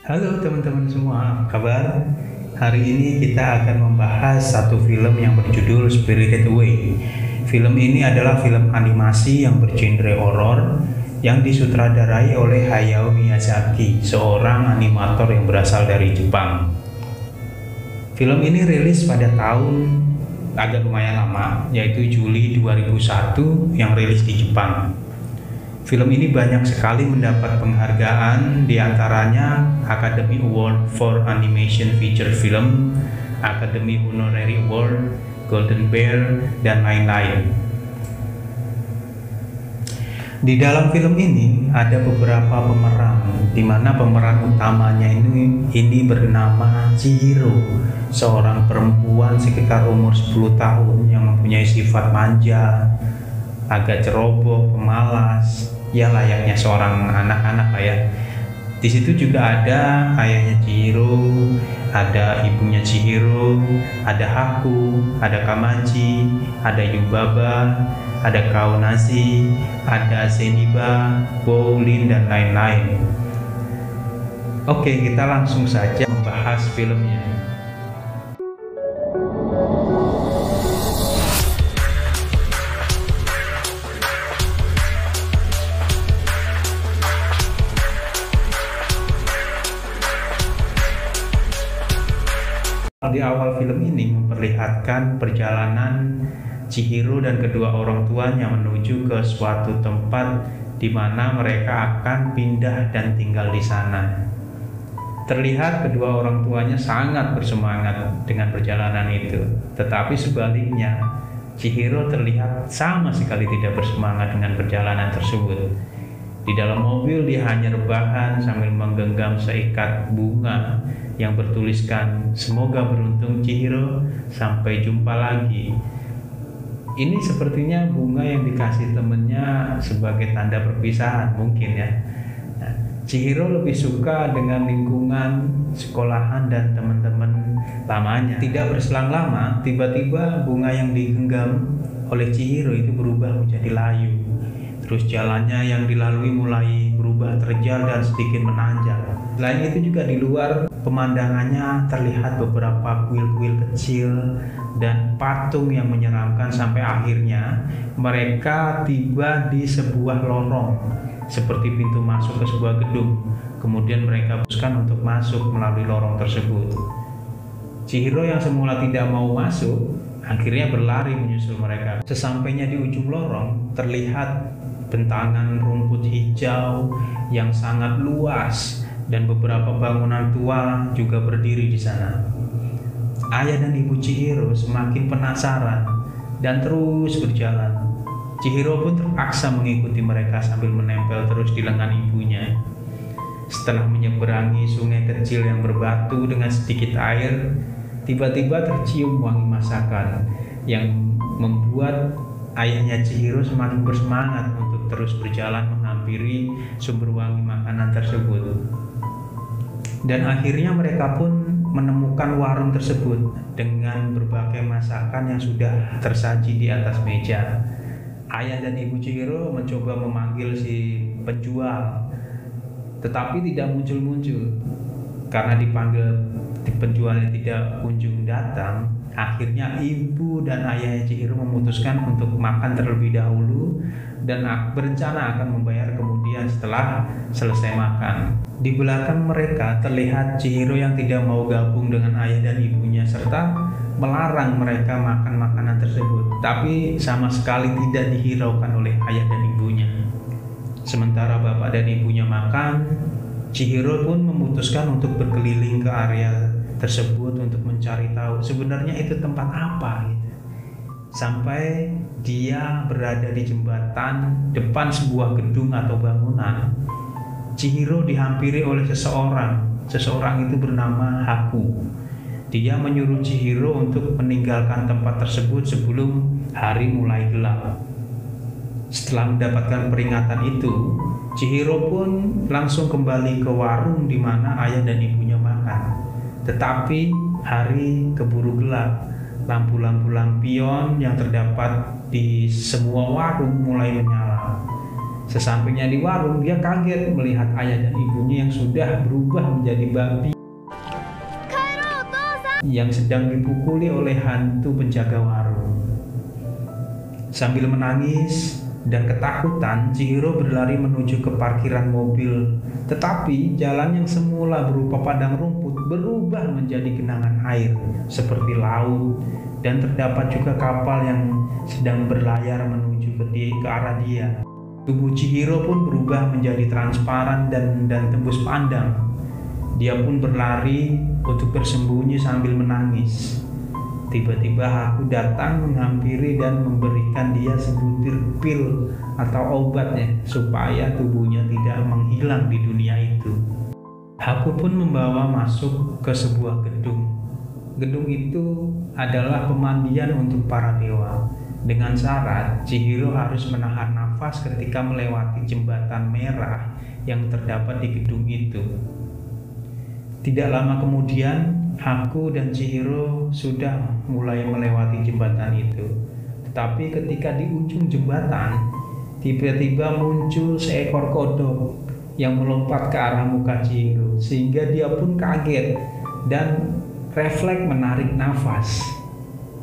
Halo teman-teman semua, apa kabar? Hari ini kita akan membahas satu film yang berjudul Spirited Away. Film ini adalah film animasi yang bergenre horor yang disutradarai oleh Hayao Miyazaki, seorang animator yang berasal dari Jepang. Film ini rilis pada tahun agak lumayan lama, yaitu Juli 2001 yang rilis di Jepang. Film ini banyak sekali mendapat penghargaan, diantaranya Academy Award for Animation Feature Film, Academy Honorary Award, Golden Bear, dan lain-lain. Di dalam film ini ada beberapa pemeran, di mana pemeran utamanya ini bernama Chihiro, seorang perempuan sekitar umur 10 tahun yang mempunyai sifat manja, agak ceroboh, pemalas, ya layaknya seorang anak-anak lah ya. Di situ juga ada ayahnya Chihiro, ada ibunya Chihiro, ada Haku, ada Kamachi, ada Yubaba, ada Kaonashi, ada Zeniba, Bowlin, dan lain-lain. Oke, kita langsung saja membahas filmnya. Di awal film ini memperlihatkan perjalanan Chihiro dan kedua orang tuanya menuju ke suatu tempat di mana mereka akan pindah dan tinggal di sana. Terlihat kedua orang tuanya sangat bersemangat dengan perjalanan itu, tetapi sebaliknya Chihiro terlihat sama sekali tidak bersemangat dengan perjalanan tersebut. Di dalam mobil dia hanya rebahan sambil menggenggam seikat bunga yang bertuliskan "Semoga beruntung Chihiro, sampai jumpa lagi". Ini sepertinya bunga yang dikasih temennya sebagai tanda perpisahan mungkin ya. Nah, Chihiro lebih suka dengan lingkungan sekolahan dan teman-teman lamanya. Tidak berselang lama, tiba-tiba bunga yang digenggam oleh Chihiro itu berubah menjadi layu. Terus jalannya yang dilalui mulai berubah terjal dan sedikit menanjak. Selain itu juga di luar pemandangannya terlihat beberapa kuil-kuil kecil dan patung yang menyeramkan sampai akhirnya mereka tiba di sebuah lorong seperti pintu masuk ke sebuah gedung. Kemudian mereka putuskan untuk masuk melalui lorong tersebut. Chihiro yang semula tidak mau masuk akhirnya berlari menyusul mereka. Sesampainya di ujung lorong terlihat bentangan rumput hijau yang sangat luas dan beberapa bangunan tua juga berdiri di sana. Ayah dan ibu Chihiro semakin penasaran dan terus berjalan. Chihiro pun terpaksa mengikuti mereka sambil menempel terus di lengan ibunya. Setelah menyeberangi sungai kecil yang berbatu dengan sedikit air, tiba-tiba tercium wangi masakan yang membuat ayahnya Chihiro semakin bersemangat untuk terus berjalan menghampiri sumber wangi makanan tersebut. Dan akhirnya mereka pun menemukan warung tersebut dengan berbagai masakan yang sudah tersaji di atas meja. Ayah dan ibu Chihiro mencoba memanggil si penjual, tetapi tidak muncul-muncul. Karena dipanggil penjualnya tidak kunjung datang, akhirnya ibu dan ayah Chihiro memutuskan untuk makan terlebih dahulu dan berencana akan membayar kemudian setelah selesai makan. Di belakang mereka terlihat Chihiro yang tidak mau gabung dengan ayah dan ibunya serta melarang mereka makan makanan tersebut, tapi sama sekali tidak dihiraukan oleh ayah dan ibunya. Sementara bapak dan ibunya makan, Chihiro pun memutuskan untuk berkeliling ke area tersebut untuk mencari tahu sebenarnya itu tempat apa gitu. Sampai dia berada di jembatan depan sebuah gedung atau bangunan. Chihiro dihampiri oleh seseorang. Seseorang itu bernama Haku. Dia menyuruh Chihiro untuk meninggalkan tempat tersebut sebelum hari mulai gelap. Setelah mendapatkan peringatan itu, Chihiro pun langsung kembali ke warung di mana ayah dan ibunya makan. Tetapi hari keburu gelap. Lampu-lampu lampion yang terdapat di semua warung mulai menyala. Sesampainya di warung, dia kaget melihat ayah dan ibunya yang sudah berubah menjadi babi yang sedang dipukuli oleh hantu penjaga warung. Sambil menangis dan ketakutan, Chihiro berlari menuju ke parkiran mobil. Tetapi jalan yang semula berupa padang rumput berubah menjadi genangan air seperti laut, dan terdapat juga kapal yang sedang berlayar menuju ke arah dia. Tubuh Chihiro pun berubah menjadi transparan dan tembus pandang. Dia pun berlari untuk bersembunyi sambil menangis. Tiba-tiba aku datang menghampiri dan memberikan dia sebutir pil atau obatnya supaya tubuhnya tidak menghilang di dunia itu. Aku pun membawa masuk ke sebuah gedung. Gedung itu adalah pemandian untuk para dewa. Dengan syarat Chihiro harus menahan nafas ketika melewati jembatan merah yang terdapat di gedung itu. Tidak lama kemudian, aku dan Chihiro sudah mulai melewati jembatan itu. Tetapi ketika di ujung jembatan, tiba-tiba muncul seekor kodok yang melompat ke arah muka Chihiro, sehingga dia pun kaget dan refleks menarik nafas.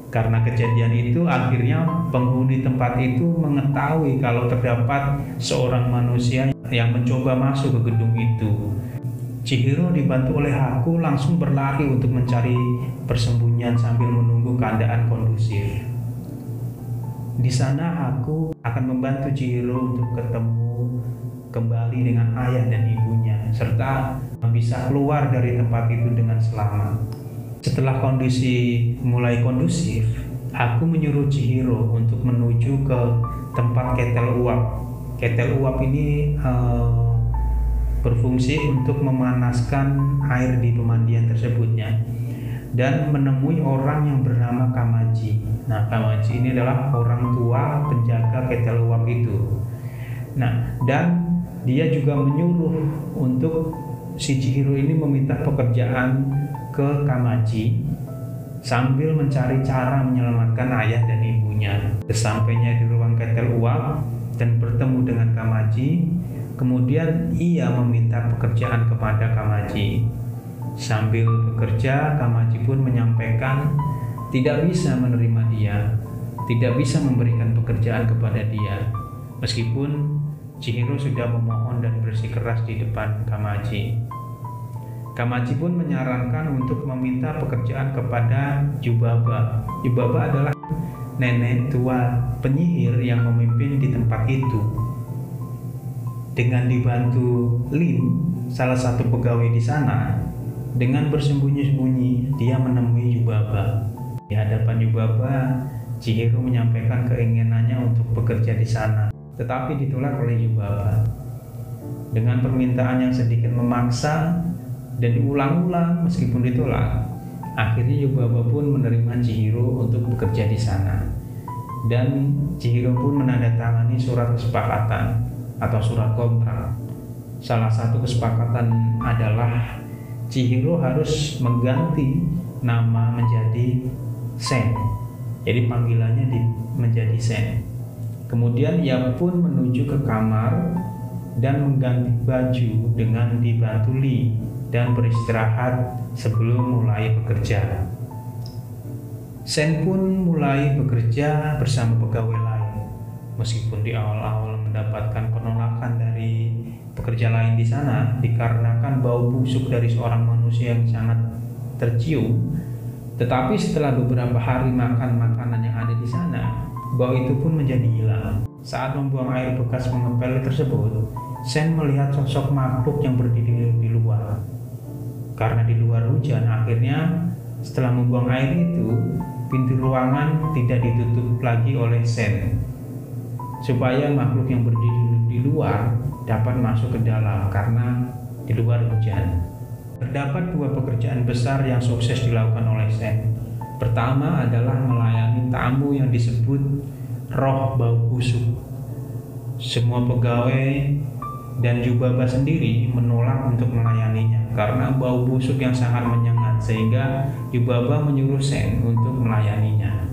Karena kejadian itu, akhirnya penghuni tempat itu mengetahui kalau terdapat seorang manusia yang mencoba masuk ke gedung itu. Chihiro dibantu oleh aku langsung berlari untuk mencari persembunyian sambil menunggu keadaan kondusif. Di sana aku akan membantu Chihiro untuk ketemu kembali dengan ayah dan ibunya, serta bisa keluar dari tempat itu dengan selamat. Setelah kondisi mulai kondusif, aku menyuruh Chihiro untuk menuju ke tempat ketel uap. Ketel uap ini berfungsi untuk memanaskan air di pemandian tersebutnya, dan menemui orang yang bernama Kamaji. Nah, Kamaji ini adalah orang tua penjaga ketel uap itu. Nah, dan dia juga menyuruh untuk si Chihiro ini meminta pekerjaan ke Kamaji sambil mencari cara menyelamatkan ayah dan ibunya. Sesampainya di ruang ketel uap dan bertemu dengan Kamaji, kemudian ia meminta pekerjaan kepada Kamaji. Sambil bekerja, Kamaji pun menyampaikan tidak bisa menerima dia, tidak bisa memberikan pekerjaan kepada dia, meskipun Chihiro sudah memohon dan bersikeras di depan Kamaji. Kamaji pun menyarankan untuk meminta pekerjaan kepada Yubaba. Yubaba adalah nenek tua penyihir yang memimpin di tempat itu. Dengan dibantu Lin, salah satu pegawai di sana, dengan bersembunyi-sembunyi dia menemui Yubaba. Di hadapan Yubaba, Chihiro menyampaikan keinginannya untuk bekerja di sana, tetapi ditolak oleh Yubaba. Dengan permintaan yang sedikit memaksa dan diulang-ulang meskipun ditolak, akhirnya Yubaba pun menerima Chihiro untuk bekerja di sana. Dan Chihiro pun menandatangani surat kesepakatan atau surat kontrak. Salah satu kesepakatan adalah Chihiro harus mengganti nama menjadi Sen. Jadi panggilannya menjadi Sen. Kemudian ia pun menuju ke kamar dan mengganti baju dengan dibantu Lee dan beristirahat sebelum mulai bekerja. Sen pun mulai bekerja bersama pegawai lain. Meskipun di awal-awal mendapatkan penolakan dari pekerja lain di sana dikarenakan bau busuk dari seorang manusia yang sangat tercium, tetapi setelah beberapa hari makan makanan yang ada di sana, bau itu pun menjadi hilang. Saat membuang air bekas mengepel tersebut, Sen melihat sosok makhluk yang berdiri di luar. Karena di luar hujan, akhirnya setelah membuang air itu, pintu ruangan tidak ditutup lagi oleh Sen, supaya makhluk yang berdiri di luar dapat masuk ke dalam karena di luar hujan. Terdapat dua pekerjaan besar yang sukses dilakukan oleh Sen. Pertama adalah melayani tamu yang disebut roh bau busuk. Semua pegawai dan Yubaba sendiri menolak untuk melayaninya karena bau busuk yang sangat menyengat, sehingga Yubaba menyuruh Sen untuk melayaninya.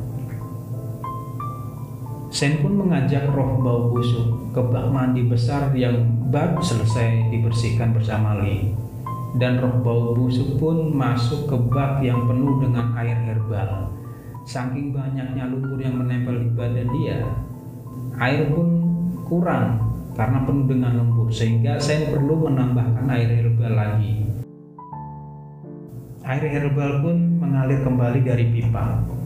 Sen pun mengajak roh bau busuk ke bak mandi besar yang baru selesai dibersihkan bersama Lee. Dan roh bau busuk pun masuk ke bak yang penuh dengan air herbal. Saking banyaknya lumpur yang menempel di badan dia, air pun kurang karena penuh dengan lumpur, sehingga Sen perlu menambahkan air herbal lagi. Air herbal pun mengalir kembali dari pipa.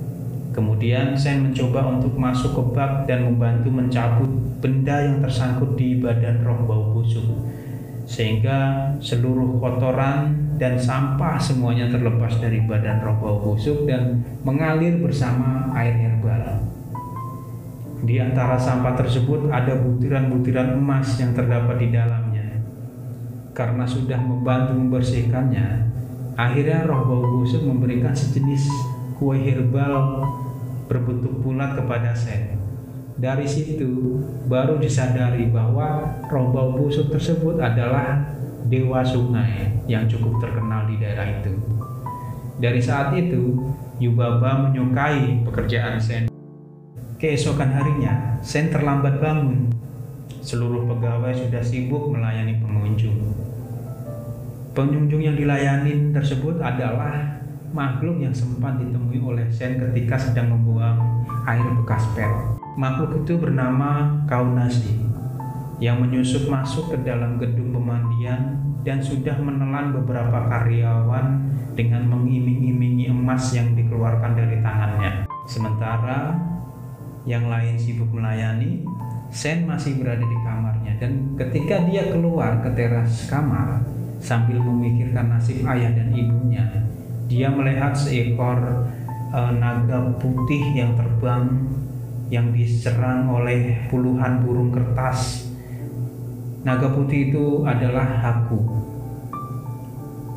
Kemudian Sen mencoba untuk masuk ke bak dan membantu mencabut benda yang tersangkut di badan roh bau busuk, sehingga seluruh kotoran dan sampah semuanya terlepas dari badan roh bau busuk dan mengalir bersama air herbal. Di antara sampah tersebut ada butiran-butiran emas yang terdapat di dalamnya. Karena sudah membantu membersihkannya, akhirnya roh bau busuk memberikan sejenis kue herbal berbentuk bulat kepada Sen. Dari situ baru disadari bahwa roh bau busuk tersebut adalah dewa sungai yang cukup terkenal di daerah itu. Dari saat itu, Yubaba menyukai pekerjaan Sen. Keesokan harinya, Sen terlambat bangun. Seluruh pegawai sudah sibuk melayani pengunjung. Pengunjung yang dilayani tersebut adalah makhluk yang sempat ditemui oleh Sen ketika sedang membuang air bekas pel. Makhluk itu bernama Kaunasi, yang menyusup masuk ke dalam gedung pemandian dan sudah menelan beberapa karyawan dengan mengiming-imingi emas yang dikeluarkan dari tangannya. Sementara yang lain sibuk melayani, Sen masih berada di kamarnya, dan ketika dia keluar ke teras kamar sambil memikirkan nasib ayah dan ibunya, dia melihat seekor naga putih yang terbang yang diserang oleh puluhan burung kertas. Naga putih itu adalah Haku.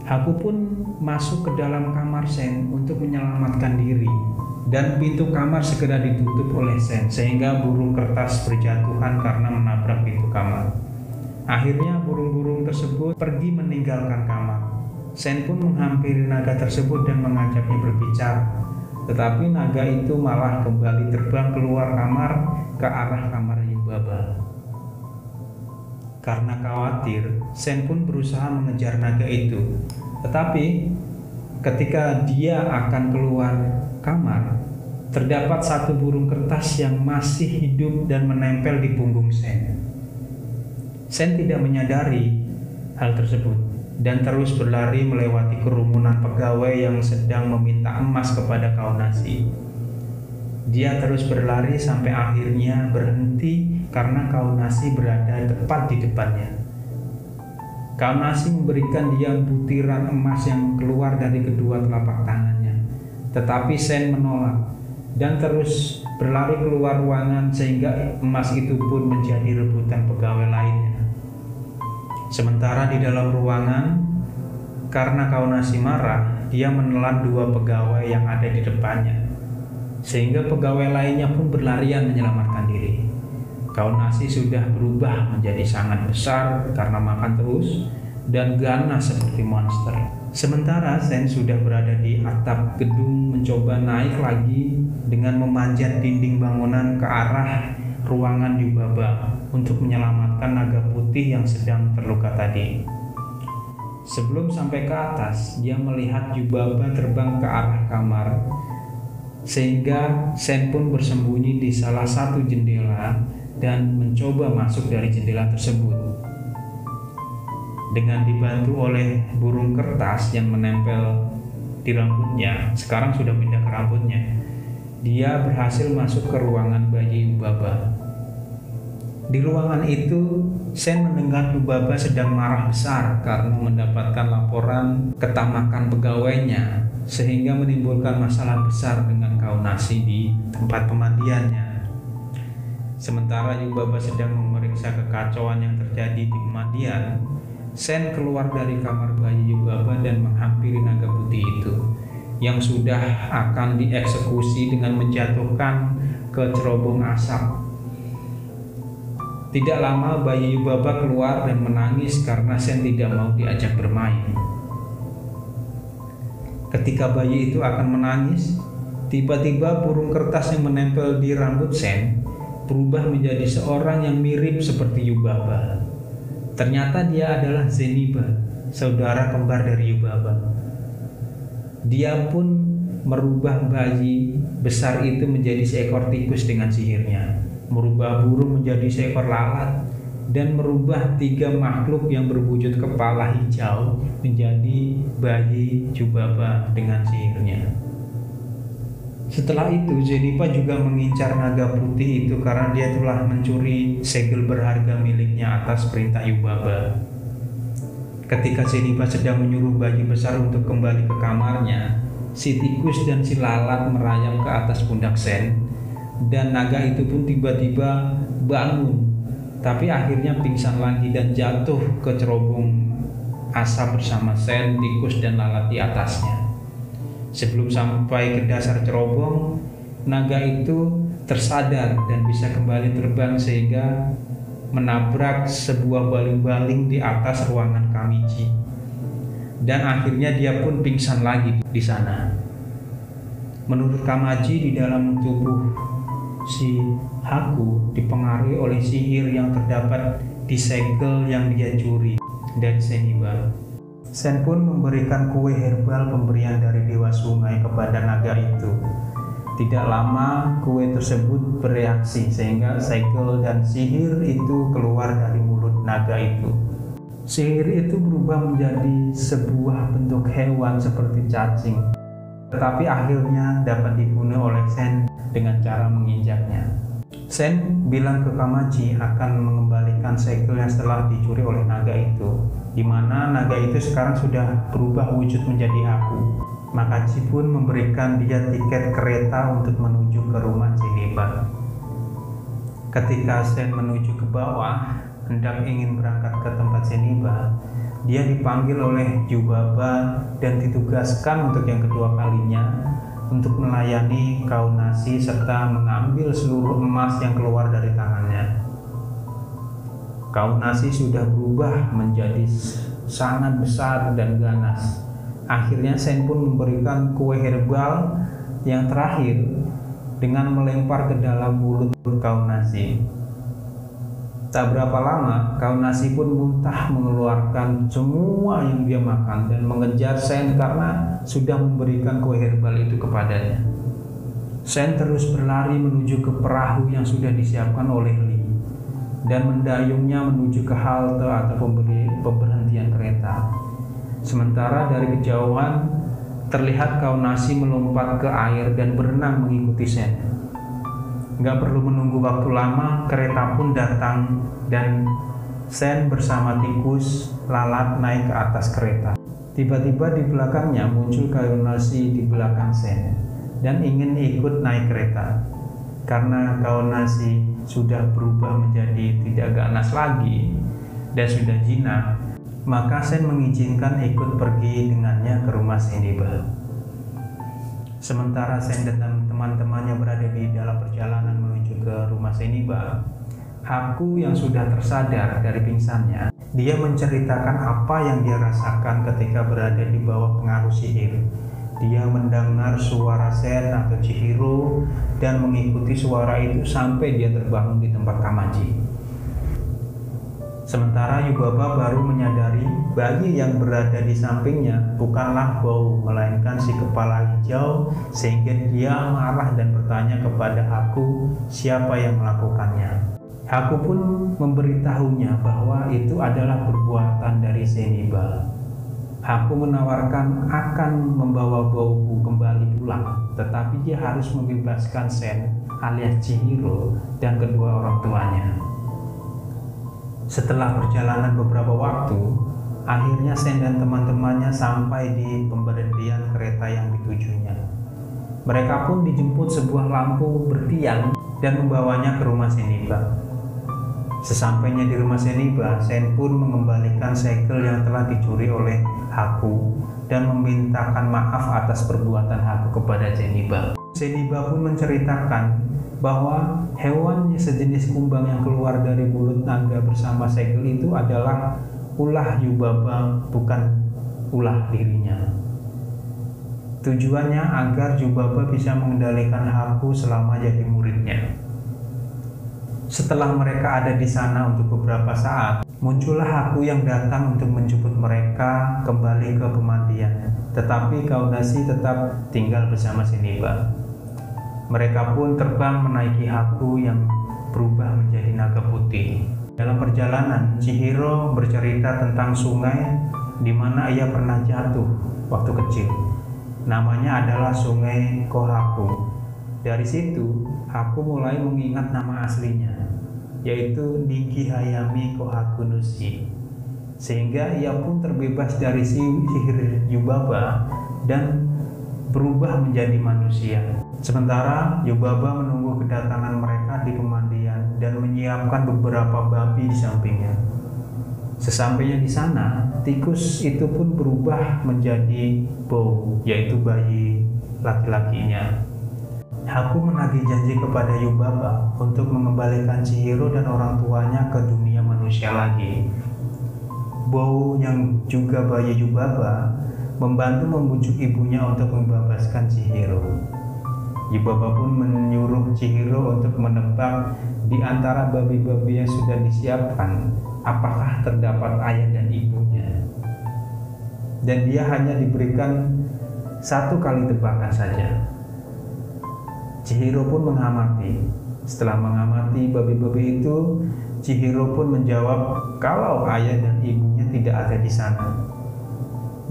Haku pun masuk ke dalam kamar Sen untuk menyelamatkan diri, dan pintu kamar segera ditutup oleh Sen sehingga burung kertas berjatuhan karena menabrak pintu kamar. Akhirnya burung-burung tersebut pergi meninggalkan kamar. Sen pun menghampiri naga tersebut dan mengajaknya berbicara, tetapi naga itu malah kembali terbang keluar kamar ke arah kamar Yubaba. Karena khawatir, Sen pun berusaha mengejar naga itu, tetapi ketika dia akan keluar kamar, terdapat satu burung kertas yang masih hidup dan menempel di punggung Sen. Sen tidak menyadari hal tersebut dan terus berlari melewati kerumunan pegawai yang sedang meminta emas kepada Kaunasi. Dia terus berlari sampai akhirnya berhenti karena Kaunasi berada tepat di depannya. Kaunasi memberikan dia butiran emas yang keluar dari kedua telapak tangannya, tetapi Sen menolak dan terus berlari keluar ruangan sehingga emas itu pun menjadi rebutan pegawai lainnya. Sementara di dalam ruangan, karena Kaunasi marah, dia menelan dua pegawai yang ada di depannya, sehingga pegawai lainnya pun berlarian menyelamatkan diri. Kaunasi sudah berubah menjadi sangat besar karena makan terus dan ganas seperti monster. Sementara Sen sudah berada di atap gedung mencoba naik lagi dengan memanjat dinding bangunan ke arah ruangan Yubaba untuk menyelamatkan naga putih yang sedang terluka tadi. Sebelum sampai ke atas, dia melihat Yubaba terbang ke arah kamar, sehingga Sen pun bersembunyi di salah satu jendela dan mencoba masuk dari jendela tersebut. Dengan dibantu oleh burung kertas yang menempel di rambutnya, sekarang sudah pindah ke rambutnya, dia berhasil masuk ke ruangan bayi Yubaba. Di ruangan itu, Sen mendengar Yubaba sedang marah besar karena mendapatkan laporan ketamakan pegawainya, sehingga menimbulkan masalah besar dengan Kaunasi di tempat pemandiannya. Sementara Yubaba sedang memeriksa kekacauan yang terjadi di pemandian, Sen keluar dari kamar bayi Yubaba dan menghampiri naga putih itu yang sudah akan dieksekusi dengan menjatuhkan ke cerobong asap. Tidak lama bayi Yubaba keluar dan menangis karena Sen tidak mau diajak bermain. Ketika bayi itu akan menangis, tiba-tiba burung kertas yang menempel di rambut Sen berubah menjadi seorang yang mirip seperti Yubaba. Ternyata dia adalah Zeniba, saudara kembar dari Yubaba. Dia pun merubah bayi besar itu menjadi seekor tikus dengan sihirnya, merubah burung menjadi seekor lalat, dan merubah 3 makhluk yang berwujud kepala hijau menjadi bayi Yubaba dengan sihirnya. Setelah itu Zeniba juga mengincar naga putih itu karena dia telah mencuri segel berharga miliknya atas perintah Yubaba. Ketika Zeniba sedang menyuruh bayi besar untuk kembali ke kamarnya, si tikus dan si lalat merayap ke atas pundak Sen, dan naga itu pun tiba-tiba bangun, tapi akhirnya pingsan lagi dan jatuh ke cerobong asap bersama Sen, tikus, dan lalat di atasnya. Sebelum sampai ke dasar cerobong, naga itu tersadar dan bisa kembali terbang sehingga menabrak sebuah baling-baling di atas ruangan Kamichi. Dan akhirnya dia pun pingsan lagi di sana. Menurut Kamaji, di dalam tubuh si Haku dipengaruhi oleh sihir yang terdapat di segel yang dia curi dari Zeniba. Sen pun memberikan kue herbal pemberian dari Dewa Sungai kepada naga itu. Tidak lama kue tersebut bereaksi sehingga segel dan sihir itu keluar dari mulut naga itu. Sihir itu berubah menjadi sebuah bentuk hewan seperti cacing, tetapi akhirnya dapat dibunuh oleh Sen dengan cara menginjaknya. Sen bilang ke Kamaji akan mengembalikan segel yang setelah dicuri oleh naga itu, di mana naga itu sekarang sudah berubah wujud menjadi Haku. Makaji pun memberikan dia tiket kereta untuk menuju ke rumah Zeniba. Ketika Sen menuju ke bawah, hendak ingin berangkat ke tempat Zeniba, dia dipanggil oleh Yubaba dan ditugaskan untuk yang kedua kalinya untuk melayani Kaunasi serta mengambil seluruh emas yang keluar dari tangannya. Kaunasi sudah berubah menjadi sangat besar dan ganas. Akhirnya Sen pun memberikan kue herbal yang terakhir dengan melempar ke dalam mulut Kaunasi. Tak berapa lama, Kaunasi pun muntah mengeluarkan semua yang dia makan dan mengejar Sen karena sudah memberikan kue herbal itu kepadanya. Sen terus berlari menuju ke perahu yang sudah disiapkan oleh Lee dan mendayungnya menuju ke halte atau pemberhentian kereta. Sementara dari kejauhan terlihat Kaunasi melompat ke air dan berenang mengikuti Sen. Gak perlu menunggu waktu lama, kereta pun datang dan Sen bersama tikus lalat naik ke atas kereta. Tiba-tiba di belakangnya muncul Kaunasi di belakang Sen dan ingin ikut naik kereta. Karena Kaunasi sudah berubah menjadi tidak ganas lagi dan sudah jinak, maka Sen mengizinkan ikut pergi dengannya ke rumah Zeniba. Sementara Sen dan teman-temannya berada di dalam perjalanan menuju ke rumah Zeniba, Haku yang sudah tersadar dari pingsannya, dia menceritakan apa yang dia rasakan ketika berada di bawah pengaruh sihir. Dia mendengar suara Sen atau Chihiro dan mengikuti suara itu sampai dia terbangun di tempat Kamaji. Sementara Yubaba baru menyadari bayi yang berada di sampingnya bukanlah Bau, melainkan si kepala hijau, sehingga dia marah dan bertanya kepada Haku siapa yang melakukannya. Haku pun memberitahunya bahwa itu adalah perbuatan dari Zeniba. Haku menawarkan akan membawa Bauku kembali pulang, tetapi dia harus membebaskan Sen alias Chihiro dan kedua orang tuanya. Setelah perjalanan beberapa waktu, akhirnya Sen dan teman-temannya sampai di pemberhentian kereta yang ditujunya. Mereka pun dijemput sebuah lampu bertiang dan membawanya ke rumah Zeniba. Sesampainya di rumah Zeniba, Sen pun mengembalikan segel yang telah dicuri oleh Haku dan memintakan maaf atas perbuatan Haku kepada Zeniba. Zeniba pun menceritakan bahwa hewan sejenis kumbang yang keluar dari mulut naga bersama segel itu adalah ulah Yubaba, bukan ulah dirinya. Tujuannya agar Yubaba bisa mengendalikan Haku selama jadi muridnya. Setelah mereka ada di sana untuk beberapa saat, muncullah Haku yang datang untuk menjemput mereka kembali ke pemandian. Tetapi Kaunasi tetap tinggal bersama Zeniba. Mereka pun terbang menaiki Haku yang berubah menjadi naga putih. Dalam perjalanan, Chihiro bercerita tentang sungai di mana ia pernah jatuh waktu kecil. Namanya adalah Sungai Kohaku. Dari situ, Haku mulai mengingat nama aslinya, yaitu Niki Hayami Kohaku Nushi. Sehingga ia pun terbebas dari sihir Yubaba dan berubah menjadi manusia. Sementara Yubaba menunggu kedatangan mereka di pemandian dan menyiapkan beberapa babi di sampingnya. Sesampainya di sana, tikus itu pun berubah menjadi Bow, yaitu bayi laki-lakinya. Haku menagih janji kepada Yubaba untuk mengembalikan Chihiro dan orang tuanya ke dunia manusia lagi. Bow yang juga bayi Yubaba membantu membujuk ibunya untuk membebaskan Chihiro. Yubaba pun menyuruh Chihiro untuk menebak di antara babi-babi yang sudah disiapkan apakah terdapat ayah dan ibunya. Dan dia hanya diberikan 1 kali tebakan saja. Chihiro pun mengamati. Setelah mengamati babi-babi itu, Chihiro pun menjawab kalau ayah dan ibunya tidak ada di sana.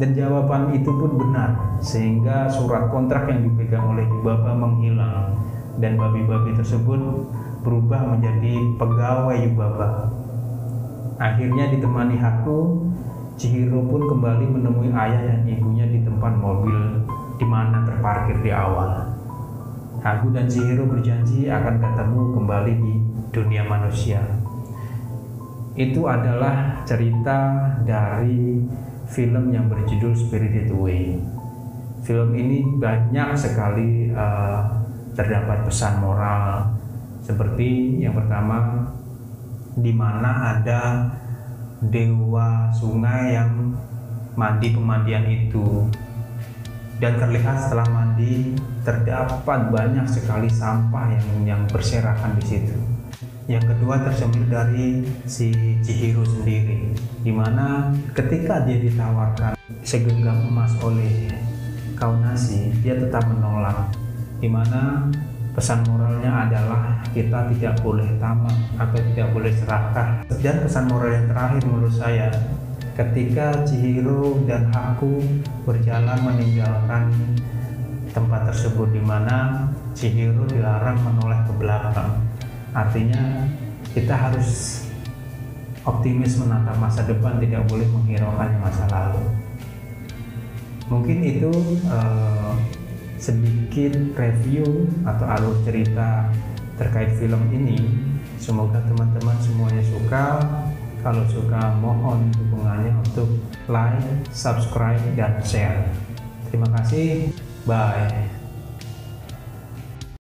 Dan jawaban itu pun benar, sehingga surat kontrak yang dipegang oleh Yubaba menghilang dan babi-babi tersebut berubah menjadi pegawai Yubaba. Akhirnya ditemani Haku, Chihiro pun kembali menemui ayah dan ibunya di tempat mobil di mana terparkir di awal. Haku dan Chihiro berjanji akan ketemu kembali di dunia manusia. Itu adalah cerita dari film yang berjudul Spirited Away. Film ini banyak sekali terdapat pesan moral, seperti yang pertama, di mana ada dewa sungai yang mandi pemandian itu. Dan terlihat setelah mandi terdapat banyak sekali sampah yang berserakan di situ. Yang kedua tercermin dari si Chihiro sendiri, dimana ketika dia ditawarkan segenggam emas oleh Kaunasi, dia tetap menolak. Dimana pesan moralnya adalah kita tidak boleh tamak atau tidak boleh serakah. Dan pesan moral yang terakhir menurut saya, ketika Chihiro dan Haku berjalan meninggalkan tempat tersebut, di mana Chihiro dilarang menoleh ke belakang. Artinya kita harus optimis menatap masa depan, tidak boleh menghiraukan masa lalu. Mungkin itu sedikit review atau alur cerita terkait film ini. Semoga teman-teman semuanya suka. Kalau suka, mohon dukungannya untuk like, subscribe, dan share. Terima kasih. Bye.